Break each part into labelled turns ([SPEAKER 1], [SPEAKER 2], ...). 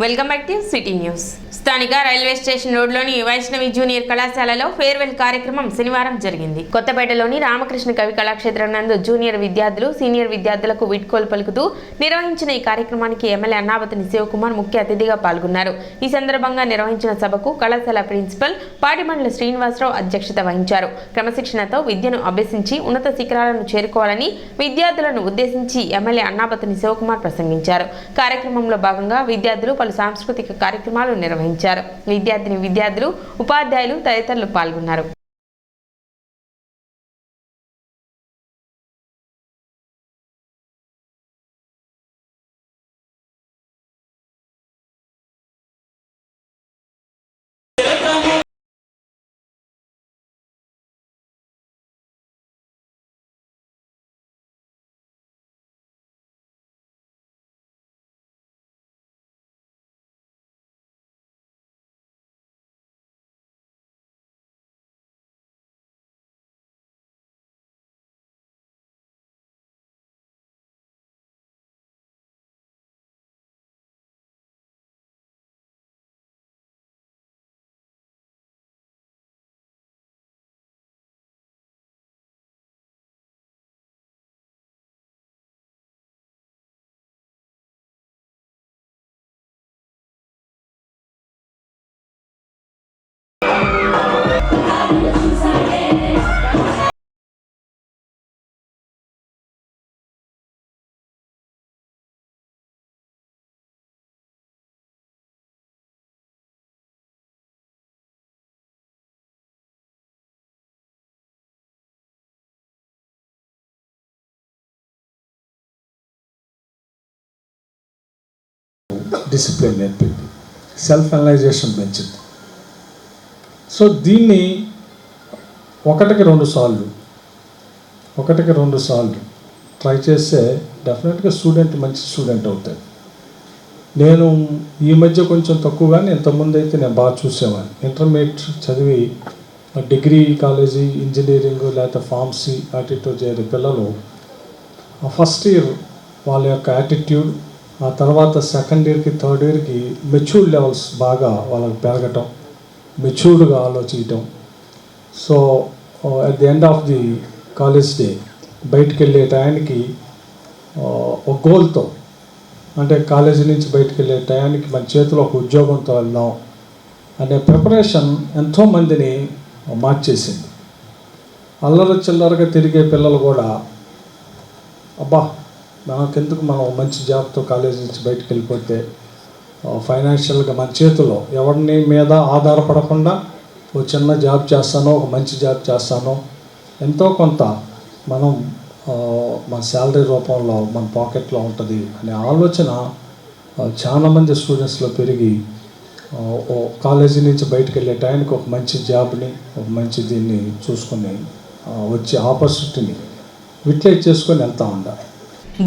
[SPEAKER 1] Welcome back to city news. స్థానిక railway station రోడ్లోని Vaishnavi junior కళాశాలలో ఫేర్వెల్ కార్యక్రమం శనివారం జరిగింది. కొత్తపేటలోని రామకృష్ణ కవి కళాక్షేత్రం నందు జూనియర్ విద్యార్థులు, సీనియర్ విద్యార్థులకు వీడ్కోలు పలుకుతూ నిర్వహించిన ఈ కార్యక్రమానికి ఎమ్మెల్యే అన్నాబతిని శివకుమార్ ముఖ్య అతిథిగా పాల్గొన్నారు. ఈ సందర్భంగా నిర్వహించిన సభకు కళాశాల ప్రిన్సిపల్ పాటిమండల శ్రీనివాసరావు అధ్యక్షత వహించారు. క్రమశిక్షణతో విద్యను అభ్యసించి ఉన్నత శిఖరాలను చేరుకోవాలని విద్యార్థులను ఉద్దేశించి ఎమ్మెల్యే అన్నాబతిని శివకుమార్ ప్రసంగించారు. కార్యక్రమంలో భాగంగా విద్యార్థులు పలు సాంస్కృతిక కార్యక్రమాలు నిర్వహించారు. విద్యార్థులు, ఉపాధ్యాయులు తదితరులు పాల్గొన్నారు.
[SPEAKER 2] డిసిప్లిన్ నేర్పింది, సెల్ఫ్ అనలైజేషన్ పెంచింది. సో దీన్ని ఒకటికి రెండు సార్లు ట్రై చేస్తే డెఫినెట్గా స్టూడెంట్ మంచి స్టూడెంట్ అవుతాడు. నేను ఈ మధ్య కొంచెం తక్కువగానే ఇంతకుముందు అయితే నేను బాగా చూసేవాడిని. ఇంటర్మీడియట్ చదివి డిగ్రీ కాలేజీ, ఇంజనీరింగ్ లేకపోతే ఫార్మసీ యాటిట్యూడ్ చేరే పిల్లలు ఫస్ట్ ఇయర్ వాళ్ళ యొక్క యాటిట్యూడ్, ఆ తర్వాత సెకండ్ ఇయర్కి, థర్డ్ ఇయర్కి మెచ్యూర్డ్ లెవెల్స్ బాగా వాళ్ళకి పెరగటం, మెచ్యూర్డ్గా ఆలోచించటం. So at the end of the college day బయటికి వెళ్ళే టయానికి ఒక గోల్తో, అంటే కాలేజీ నుంచి బయటికి వెళ్ళే టయానికి మన చేతిలో ఒక ఉద్యోగంతో వెళ్దాం అనే ప్రిపరేషన్ ఎంతోమందిని మార్చేసింది. అల్లరి చిల్లరగా తిరిగే పిల్లలు కూడా అబ్బా మనకెందుకు, మనం మంచి జాబ్తో కాలేజీ నుంచి బయటకు వెళ్ళిపోతే ఫైనాన్షియల్గా మన చేతిలో ఎవరిని మీద ఆధారపడకుండా ఒక చిన్న జాబ్ చేస్తానో, ఒక మంచి జాబ్ చేస్తానో, ఎంతో కొంత మనం మన శాలరీ రూపంలో మన పాకెట్లో ఉంటుంది అనే ఆలోచన చాలామంది స్టూడెంట్స్లో పెరిగి కాలేజీ నుంచి బయటకు వెళ్ళే టైంకి ఒక మంచి జాబ్ని, ఒక మంచి దీన్ని చూసుకొని వచ్చే ఆపర్చునిటీని యూటిలైజ్ చేసుకొని వెళ్తూ ఉండాలి.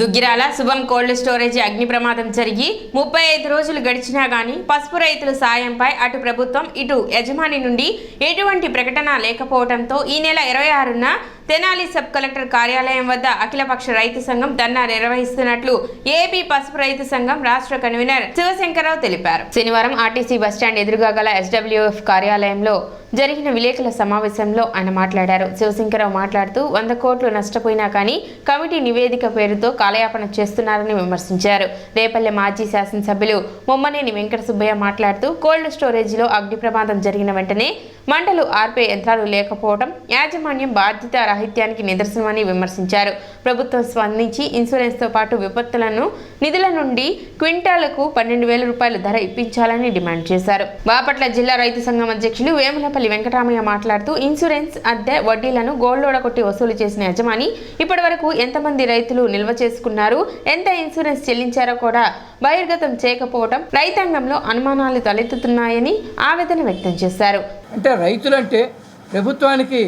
[SPEAKER 1] దుగ్గిరాల శుభం కోల్డ్ స్టోరేజీ అగ్ని ప్రమాదం జరిగి 35 రోజులు గడిచినా గానీ పసుపు రైతుల సాయంపై అటు ప్రభుత్వం, ఇటు యజమాని నుండి ఎటువంటి ప్రకటన లేకపోవడంతో ఈ నెల 26న తెనాలి సబ్ కలెక్టర్ కార్యాలయం వద్ద అఖిలపక్ష రైతు సంఘం ధర్నా నిర్వహిస్తున్నట్లు ఏపీ పసుపు రైతు సంఘం రాష్ట్ర కన్వీనర్ శివశంకరరావు తెలిపారు. శనివారం ఆర్టీసీ బస్టాండ్ ఎదురుగా గల SWF కార్యాలయంలో జరిగిన విలేకరుల సమావేశంలో ఆయన మాట్లాడారు. శివశంకరరావు మాట్లాడుతూ 100 కోట్లు నష్టపోయినా కానీ కమిటీ నివేదిక పేరుతో కాలయాపన చేస్తున్నారని విమర్శించారు. రేపల్లె మాజీ శాసనసభ్యులు మొమ్మనేని వెంకట సుబ్బయ్య మాట్లాడుతూ కోల్డ్ స్టోరేజీలో అగ్ని ప్రమాదం జరిగిన వెంటనే మంటలు ఆర్పే యంత్రాలు లేకపోవడం యాజమాన్యం బాధ్యత రాహిత్యానికి నిదర్శనమని విమర్శించారు. ప్రభుత్వం స్పందించి ఇన్సూరెన్స్తో పాటు విపత్తులను నిధుల నుండి క్వింటాలకు 12,000 రూపాయల ధర ఇప్పించాలని డిమాండ్ చేశారు. బాపట్ల జిల్లా రైతు సంఘం అధ్యక్షులు వేములపల్లి వెంకటరామయ్య మాట్లాడుతూ ఇన్సూరెన్స్, అద్దె, వడ్డీలను గోల్లోడ కొట్టి వసూలు చేసిన యజమాని ఇప్పటి వరకు ఎంతమంది రైతులు నిల్వ చేసుకున్నారు, ఎంత ఇన్సూరెన్స్ చెల్లించారో కూడా బహిర్గతం చేయకపోవడం రైతాంగంలో అనుమానాలు తలెత్తుతున్నాయని ఆవేదన వ్యక్తం చేశారు.
[SPEAKER 3] అంటే రైతులంటే ప్రభుత్వానికి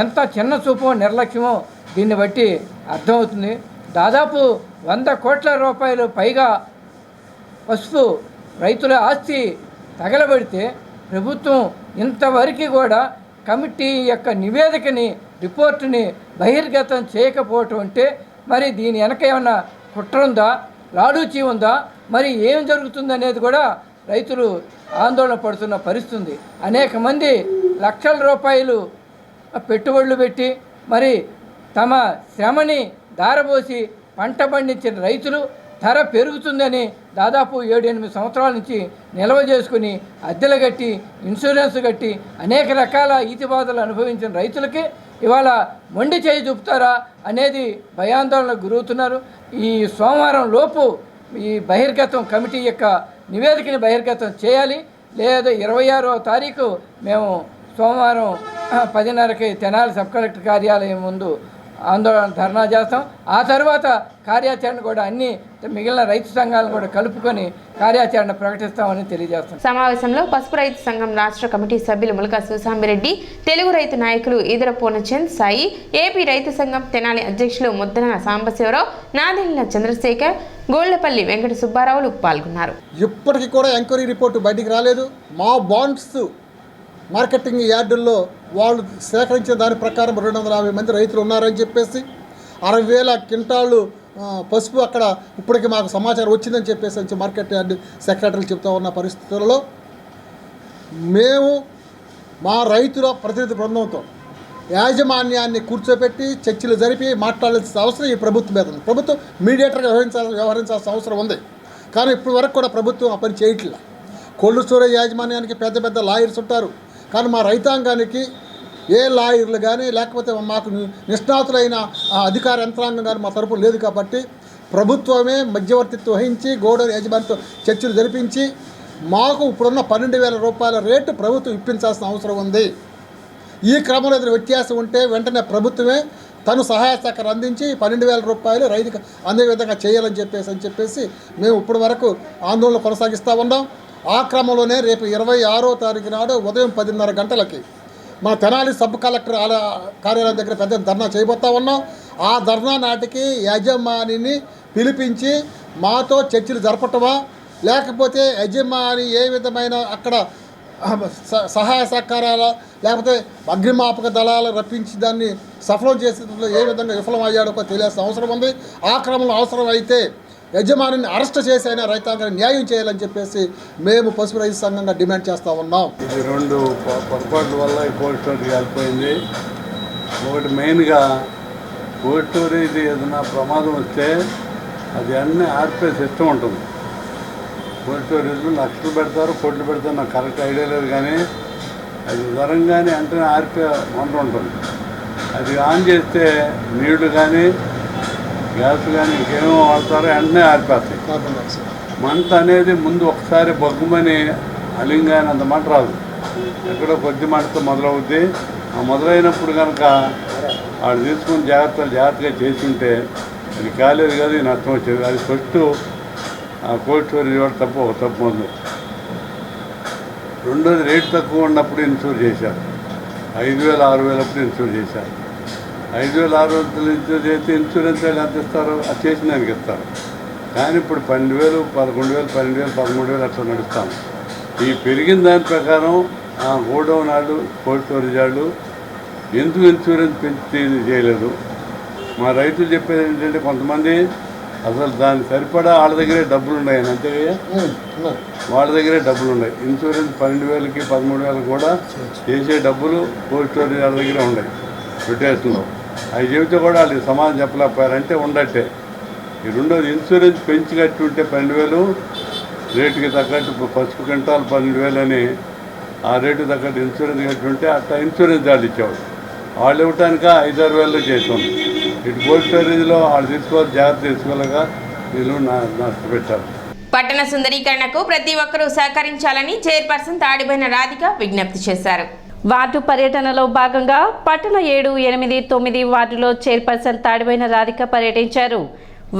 [SPEAKER 3] ఎంత చిన్న చూపో, నిర్లక్ష్యమో దీన్ని బట్టి అర్థమవుతుంది. దాదాపు 100 కోట్ల రూపాయలు పైగా పసుపు రైతుల ఆస్తి తగలబెడితే ప్రభుత్వం ఇంతవరకు కూడా కమిటీ యొక్క నివేదికని, రిపోర్టుని బహిర్గతం చేయకపోవటం అంటే మరి దీని వెనక ఏమన్నా కుట్ర ఉందా, లాడూచీ ఉందా, మరి ఏం జరుగుతుందనేది కూడా రైతులు ఆందోళన పడుతున్న పరిస్థితి ఉంది. అనేక మంది లక్షల రూపాయలు పెట్టుబడులు పెట్టి మరి తమ శ్రమని ధారపోసి పంట పండించిన రైతులు ధర పెరుగుతుందని దాదాపు 7-8 సంవత్సరాల నుంచి నిల్వ చేసుకుని అద్దెలు కట్టి ఇన్సూరెన్స్ కట్టి అనేక రకాల ఈతిబాధలు అనుభవించిన రైతులకి ఇవాళ మొండి చేయి చూపుతారా అనేది భయాందోళనకు గురవుతున్నారు. ఈ సోమవారం లోపు ఈ బహిర్గతం కమిటీ యొక్క నివేదికని బహిర్గతం చేయాలి. లేదా 26వ తారీఖు మేము సోమవారం 10:30కి తెనాలి సబ్ కలెక్టర్ కార్యాలయం ముందు ఆందోళన ధర్నా చేస్తాం. ఆ తర్వాత కార్యాచరణ కూడా అన్ని మిగిలిన రైతు సంఘాలను కూడా కలుపుకొని కార్యాచరణ ప్రకటిస్తామని తెలియజేస్తాం.
[SPEAKER 1] సమావేశంలో పసుపు రైతు సంఘం రాష్ట్ర కమిటీ సభ్యులు ములక సుసాంబిరెడ్డి, తెలుగు రైతు నాయకులు ఈదర పూర్ణచంద్ సాయి, ఏపీ రైతు సంఘం తెనాలి అధ్యక్షులు ముద్దన సాంబశివరావు, నాదెళ్ల చంద్రశేఖర్, గోళ్లపల్లి వెంకట సుబ్బారావులు పాల్గొన్నారు.
[SPEAKER 4] ఇప్పటికీ కూడా ఎంక్వైరీ రిపోర్టు బయటికి రాలేదు. మా బాండ్స్ మార్కెటింగ్ యార్డుల్లో వాళ్ళు సేకరించిన దాని ప్రకారం 250 మంది రైతులు ఉన్నారని చెప్పేసి 60,000 క్వింటాళ్ళు పసుపు అక్కడ ఇప్పటికి మాకు సమాచారం వచ్చిందని చెప్పేసి మార్కెట్ యార్డు సెక్రటరీలు చెప్తా ఉన్న పరిస్థితులలో మేము మా రైతుల ప్రతినిధి బృందంతో యాజమాన్యాన్ని కూర్చోబెట్టి చర్చలు జరిపి మాట్లాడాల్సిన అవసరం ఈ ప్రభుత్వం మీద ఉంది. ప్రభుత్వం మీడియేటర్గా వ్యవహరించాల్సిన అవసరం ఉంది. కానీ ఇప్పటి వరకు కూడా ప్రభుత్వం ఆ పని చేయట్లేదు. కోల్డ్ స్టోరేజ్ యాజమాన్యానికి పెద్ద పెద్ద లాయర్స్ ఉంటారు. కానీ మా రైతాంగానికి ఏ లాయర్లు కానీ లేకపోతే మాకు నిష్ణాతులైన అధికార యంత్రాంగం కానీ మా తరపున లేదు. కాబట్టి ప్రభుత్వమే మధ్యవర్తిత్వం వహించి గోడౌన్ యాజమాన్యంతో చర్చలు జరిపించి మాకు ఇప్పుడున్న 12,000 రూపాయల రేటు ప్రభుత్వం ఇప్పించాల్సిన అవసరం ఉంది. ఈ క్రమంలో ఏదైనా వ్యత్యాసం ఉంటే వెంటనే ప్రభుత్వమే తను సహాయ సహకారం అందించి 12,000 రూపాయలు రైతుకు అందే విధంగా చేయాలని చెప్పేసి మేము ఇప్పటి వరకు ఆందోళన కొనసాగిస్తూ ఉన్నాం. ఆ క్రమంలోనే రేపు 26వ తారీఖు నాడు ఉదయం 10:30 గంటలకి మన తెనాలి సబ్ కలెక్టర్ కార్యాలయం దగ్గర పెద్ద ధర్నా చేయబోతా ఉన్నాం. ఆ ధర్నా నాటికి యజమానిని పిలిపించి మాతో చర్చలు జరపటమా లేకపోతే యజమాని ఏ విధమైన అక్కడ సహాయ సహకారాల లేకపోతే అగ్నిమాపక దళాలు రప్పించి దాన్ని సఫలం చేసేందులో ఏ విధంగా విఫలమయ్యాడో తెలియాల్సిన అవసరం ఉంది. ఆ క్రమంలో అవసరం అయితే యజమానిని అరెస్ట్ చేసి అయినా రైతాంగాన్ని న్యాయం చేయాలని చెప్పేసి మేము పసుపు రైతు సంఘంగా డిమాండ్ చేస్తూ ఉన్నాం.
[SPEAKER 5] ఇది 2 పొరపాట్ల వల్ల ఈ కోల్డ్ స్టోరేజ్ కాలిపోయింది. ఒకటి మెయిన్గా కోల్డ్ స్టోరేజ్ ఏదైనా ప్రమాదం వస్తే అది అన్నీ ఆర్పే సిస్టమ్ ఉంటుంది. కోల్డ్ స్టోరేజ్లో లక్షలు పెడతారు, కోట్లు పెడతారు, నాకు కరెక్ట్ ఐడియా లేదు. కానీ అది ఉదరంగానే అంటే ఆర్పే వంట ఉంటుంది. అది ఆన్ చేస్తే నీళ్లు కానీ గ్యాస్ కానీ ఇంకేమో వాడతారో వెంటనే ఆరిపోతాయి. మంట అనేది ముందు ఒకసారి బొగ్గుమని అలింగాని అంత మంట రాదు, ఎక్కడో కొద్ది మంటతో మొదలవుద్ది. ఆ మొదలైనప్పుడు కనుక వాడు తీసుకుని జాగ్రత్తగా చేసి ఉంటే అది కాలేదు కదా, నష్టం వచ్చేది. అది ఫస్ట్ ఆ కోల్డ్ స్టోరేజ్ కూడా ఒక తప్పు ఉంది. రెండోది రేటు తక్కువ ఉన్నప్పుడు ఇన్సూర్ చేశారు. 5,000, 6,000 అప్పుడు ఇన్సూర్ చేశారు. 5,000, 6,000 ఇన్సూర్ చేస్తే ఇన్సూరెన్స్ వాళ్ళు ఎంత ఇస్తారు? అది చేసిన దానికి ఇస్తారు. కానీ ఇప్పుడు 12,000, 11,000, 12,000, 13,000 అట్లా నడుస్తాం. ఈ పెరిగిన దాని ప్రకారం ఆ గోడౌన్ వాళ్ళు కోల్డ్ స్టోరేజ్ వాళ్ళు ఎందుకు ఇన్సూరెన్స్ పెంచి చేయలేదు? మా రైతులు చెప్పేది ఏంటంటే కొంతమంది అసలు దానికి సరిపడా వాళ్ళ దగ్గరే డబ్బులు ఉన్నాయని, అంతే వాళ్ళ దగ్గరే డబ్బులు ఉన్నాయి. ఇన్సూరెన్స్ 12,000కి 13,000 కూడా చేసే డబ్బులు కోల్డ్ స్టోరేజ్ వాళ్ళ దగ్గరే ఉన్నాయి రొటేషన్లో. అవి చెబితే కూడా వాళ్ళు సమాధానం చెప్పలేకపోయారంటే ఉండట్టే. ఈ రెండోది ఇన్సూరెన్స్ పెంచి కట్టి ఉంటే 12,000 రేటుకి తగ్గట్టు పసుపు క్వింటాల్ 12,000 అని ఆ రేటు తగ్గట్టు ఇన్సూరెన్స్ కట్టి ఉంటే అట్లా ఇన్సూరెన్స్ వాళ్ళు ఇచ్చేవాడు. వాళ్ళు ఇవ్వటానిక 5-6 వేలలో చేస్తుంది. ఇటు కోల్డ్ స్టోరేజ్లో వాళ్ళు తీసుకోవాలి, జాగ్రత్త తీసుకోలేక వీళ్ళు నష్టపెట్టారు.
[SPEAKER 1] పట్టణ సుందరీకరణకు ప్రతి ఒక్కరూ సహకరించాలని చైర్పర్సన్ తాడిబోయిన రాధిక విజ్ఞప్తి చేశారు.
[SPEAKER 6] వార్డు పర్యటనలో భాగంగా పట్టణ 7, 8, 9 వార్డులో చైర్పర్సన్ తాడిబోయిన రాధిక పర్యటించారు.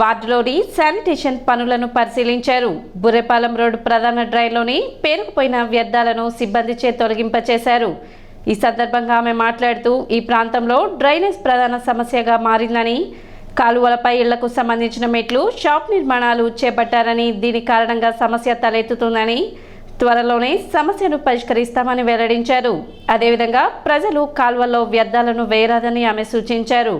[SPEAKER 6] వార్డులోని శానిటేషన్ పనులను పరిశీలించారు. బుర్రెపాలెం రోడ్డు ప్రధాన డ్రైన్లోని పేరుకుపోయిన వ్యర్థాలను సిబ్బందిచే తొలగింపచేశారు. ఈ సందర్భంగా ఆమె మాట్లాడుతూ ఈ ప్రాంతంలో డ్రైనేజ్ ప్రధాన సమస్యగా మారిందని, కాలువలపై ఇళ్లకు సంబంధించిన మెట్లు, షాప్ నిర్మాణాలు చేపట్టారని, దీని కారణంగా సమస్య తలెత్తుతుందని, త్వరలోనే సమస్యను పరిష్కరిస్తామని వెల్లడించారు. అదేవిధంగా ప్రజలు కాలువల్లో వ్యర్థాలను వేయరాదని ఆమె సూచించారు.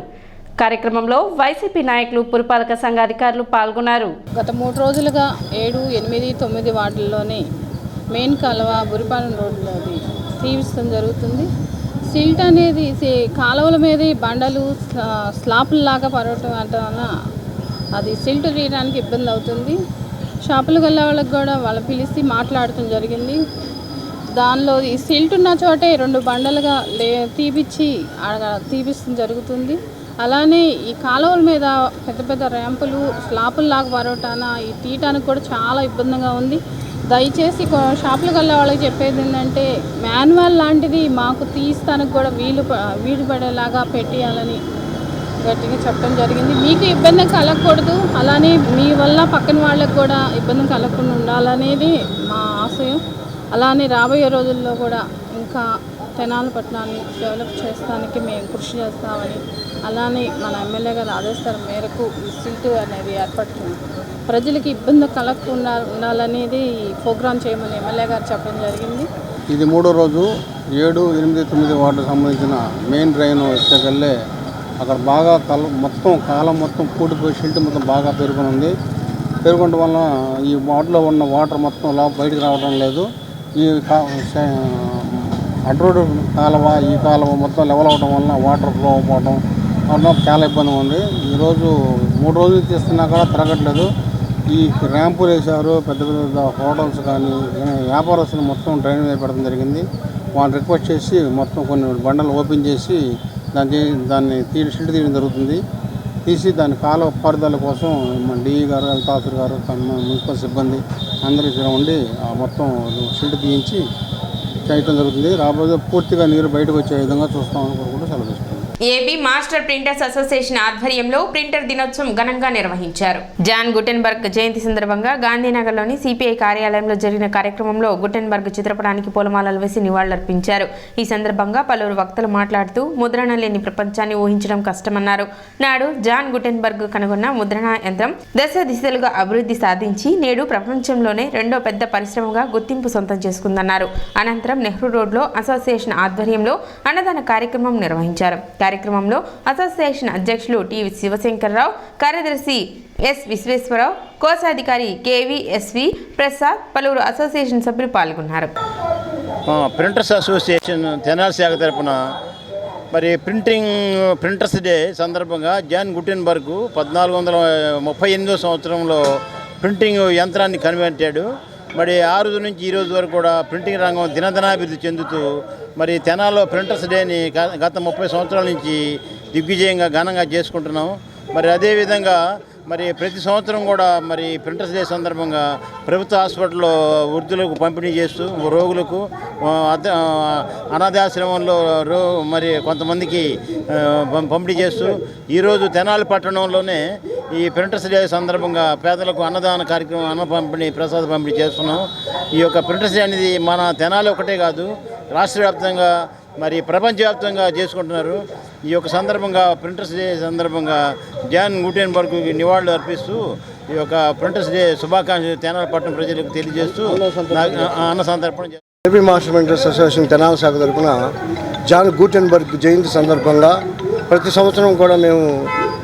[SPEAKER 6] కార్యక్రమంలో వైసీపీ నాయకులు, పురపాలక సంఘ అధికారులు పాల్గొన్నారు.
[SPEAKER 7] గత 3 రోజులుగా 7, 8, 9 వార్డుల్లోని మెయిన్ కాలువ బురిపాలెం రోడ్లో అది తీవిస్తాం జరుగుతుంది. సిల్ట్ అనేది కాలువల మీద బండలు స్లాపుల్లాగా పడటం వలన అది సిల్ట్ తీయడానికి ఇబ్బంది అవుతుంది. షాపులకు వెళ్ళే వాళ్ళకి కూడా వాళ్ళు పిలిచి మాట్లాడటం జరిగింది. దానిలో ఈ సిల్ట్ ఉన్న చోటే 2 బండలుగా తీపిస్తూ జరుగుతుంది. అలానే ఈ కాలువల మీద పెద్ద పెద్ద ర్యాంపులు స్లాపుల్లాగా పడటాన ఈ తీయటానికి కూడా చాలా ఇబ్బందిగా ఉంది. దయచేసి షాపులకు వెళ్ళే వాళ్ళకి చెప్పేది ఏంటంటే మాన్యువల్ లాంటిది మాకు తీస్తానికి కూడా వీలు పడేలాగా పెట్టేయాలని గట్టిగా చెప్పడం జరిగింది. మీకు ఇబ్బంది కలగకూడదు, అలానే మీ వల్ల పక్కన వాళ్ళకు కూడా ఇబ్బంది కలగకుండా ఉండాలనేది మా ఆశయం. అలానే రాబోయే రోజుల్లో కూడా ఇంకా తెనాలి పట్టణాన్ని డెవలప్ చేస్తానికి మేము కృషి చేస్తామని, అలానే మన ఎమ్మెల్యే గారి ఆదేశాల మేరకు ఈ సిల్ట్ అనేది ఏర్పడుతుంది. ప్రజలకి ఇబ్బంది కలగకుండా ఉండాలనేది ఈ ప్రోగ్రాం చేయమని ఎమ్మెల్యే గారు చెప్పడం జరిగింది.
[SPEAKER 8] ఇది 3వ రోజు 7, 8, 9 వార్డుకు సంబంధించిన మెయిన్ డ్రైన్ వచ్చేకల్లే అక్కడ బాగా కాలం మొత్తం కూడిపోయి సిల్ట్ మొత్తం బాగా పెరుగుని ఉంది. పెరుగుండడం వల్ల ఈ వార్డులో ఉన్న వాటర్ మొత్తం బయటకు రావడం లేదు. ఈ అడ్రోడ్ కాలువ ఈ కాలువ మొత్తం లెవెల్ అవడం వలన వాటర్ ఫ్లో అవ్వడం వల్ల చాలా ఇబ్బంది ఉంది. ఈరోజు 3 రోజులు తీస్తున్నా కూడా తిరగట్లేదు. ఈ ర్యాంపులు వేశారు, పెద్ద పెద్ద హోటల్స్ కానీ వ్యాపారస్తులు మొత్తం డ్రైన్ మీద పెట్టడం జరిగింది. వాళ్ళు రిక్వెస్ట్ చేసి మొత్తం కొన్ని బండలు ఓపెన్ చేసి దాన్ని సిల్ట్ తీయడం జరుగుతుంది. తీసి దాని కాలువ పారుదల కోసం మన డిఈ గారు, హెల్త్ ఆఫీసర్ గారు, మున్సిపల్ సిబ్బంది అందరూ ఇక్కడ ఉండి మొత్తం సిల్ట్ తీయించి చేయటం జరుగుతుంది. రాబోయే పూర్తిగా నీరు బయటకు వచ్చే విధంగా చూస్తామని కూడా సెలవు.
[SPEAKER 1] ఏబీ మాస్టర్ ప్రింటర్స్ అసోసియేషన్ ఆధ్వర్యంలో ప్రింటర్ దినోత్సవం ఘనంగా నిర్వహించారు. జాన్ గుటెన్బర్గ్ జయంతి సందర్భంగా గాంధీనగర్లోని సిపిఐ కార్యాలయంలో జరిగిన కార్యక్రమంలో గుటెన్బర్గ్ చిత్రపటానికి పూలమాలలు వేసి నివాళులర్పించారు. ఈ సందర్భంగా పలువురు వక్తలు మాట్లాడుతూ ముద్రణ లేని ప్రపంచాన్ని ఊహించడం కష్టమన్నారు. నాడు జాన్ గుటెన్బర్గ్ కనుగొన్న ముద్రణ యంత్రం దశ దిశలుగా అభివృద్ధి సాధించి నేడు ప్రపంచంలోనే 2వ పెద్ద పరిశ్రమగా గుర్తింపు సొంతం చేసుకుందన్నారు. అనంతరం నెహ్రూ రోడ్లో అసోసియేషన్ ఆధ్వర్యంలో అన్నదాన కార్యక్రమం నిర్వహించారు. కార్యక్రమంలో అసోసియేషన్ అధ్యక్షులు టి శివశంకర్రావు, కార్యదర్శి ఎస్ విశ్వేశ్వరరావు, కోశాధికారి కేవీఎస్వి ప్రసాద్, పలువురు అసోసియేషన్ సభ్యులు పాల్గొన్నారు.
[SPEAKER 9] ప్రింటర్స్ అసోసియేషన్ తెనాలి శాఖ తరపున మరి ప్రింటర్స్ డే సందర్భంగా జాన్ గుటెన్బర్గ్ 1438 సంవత్సరంలో ప్రింటింగ్ యంత్రాన్ని కనిపెట్టాడు. మరి ఆ రోజు నుంచి ఈ రోజు వరకు కూడా ప్రింటింగ్ రంగం దినదినాభివృద్ధి చెందుతూ మరి తెనాల్లో ప్రింటర్స్ డేని గత 30 సంవత్సరాల నుంచి దిగ్విజయంగా ఘనంగా చేసుకుంటున్నాం. మరి అదేవిధంగా మరి ప్రతి సంవత్సరం కూడా మరి ప్రింటర్స్ డే సందర్భంగా ప్రభుత్వ హాస్పిటల్లో వృద్ధులకు పంపిణీ చేస్తూ రోగులకు అనాథాశ్రమంలో మరి కొంతమందికి పంపిణీ చేస్తూ ఈరోజు తెనాలి పట్టణంలోనే ఈ ప్రింటర్స్ డే సందర్భంగా పేదలకు అన్నదాన కార్యక్రమం, అన్న పంపిణీ, ప్రసాద పంపిణీ చేస్తున్నాం. ఈ యొక్క ప్రింటర్స్ డే అనేది మన తెనాలి ఒకటే కాదు, రాష్ట్ర వ్యాప్తంగా మరి ప్రపంచవ్యాప్తంగా చేసుకుంటున్నారు. ఈ యొక్క సందర్భంగా ప్రింటర్స్ డే సందర్భంగా జాన్ గుటెన్బర్గ్ నివాళులు అర్పిస్తూ ఈ యొక్క ప్రింటర్స్ డే శుభాకాంక్షలు తెనాలి పట్టణ ప్రజలకు తెలియజేస్తూ అన్న సందర్భం.
[SPEAKER 10] AB master printers association Tenali శాఖ తరఫున జాన్ గుటెన్బర్గ్ జయంతి సందర్భంగా ప్రతి సంవత్సరం కూడా మేము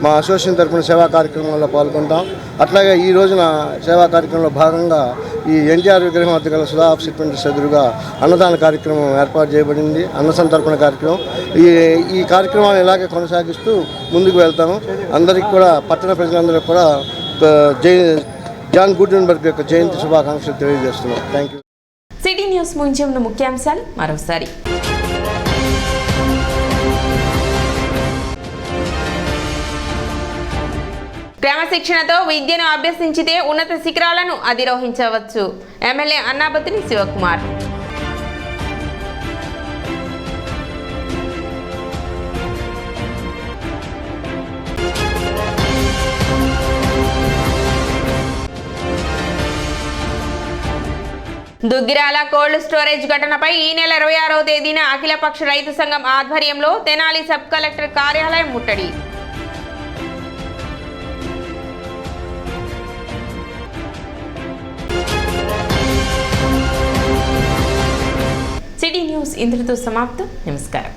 [SPEAKER 10] మా అసోసియేషన్ తరఫున సేవా కార్యక్రమాల్లో పాల్గొంటాం. అట్లాగే ఈ రోజున సేవా కార్యక్రమంలో భాగంగా ఈ ఎన్టీఆర్ విగ్రహం వద్ద గల సుధా ఆఫీస్ ప్రింటర్స్ ఎదురుగా అన్నదాన కార్యక్రమం ఏర్పాటు చేయబడింది. అన్న సంతర్పణ కార్యక్రమం. ఈ కార్యక్రమాన్ని ఇలాగే కొనసాగిస్తూ ముందుకు వెళ్తాము. అందరికీ కూడా పట్టణ ప్రజలందరికీ కూడా జాన్ గుటెన్బర్గ్ యొక్క జయంతి శుభాకాంక్షలు తెలియజేస్తున్నాం. Thank you.
[SPEAKER 1] సిటీ న్యూస్ ముంచెంన ముఖ్యాంశాలు మరోసారి. క్రమశిక్షణతో విద్యను అభ్యసించితే ఉన్నత శిఖరాలను అధిరోహించవచ్చు. MLA Annabathuni Sivakumar. Duggirala cold storage ఘటనపై ఈ నెల 26వ తేదీన అఖిలపక్ష రైతు సంఘం ఆధ్వర్యంలో తెనాలి సబ్ కలెక్టర్ కార్యాలయం ముట్టడి. సిటీ న్యూస్ ఇంతటితో సమాప్తం. నమస్కారం.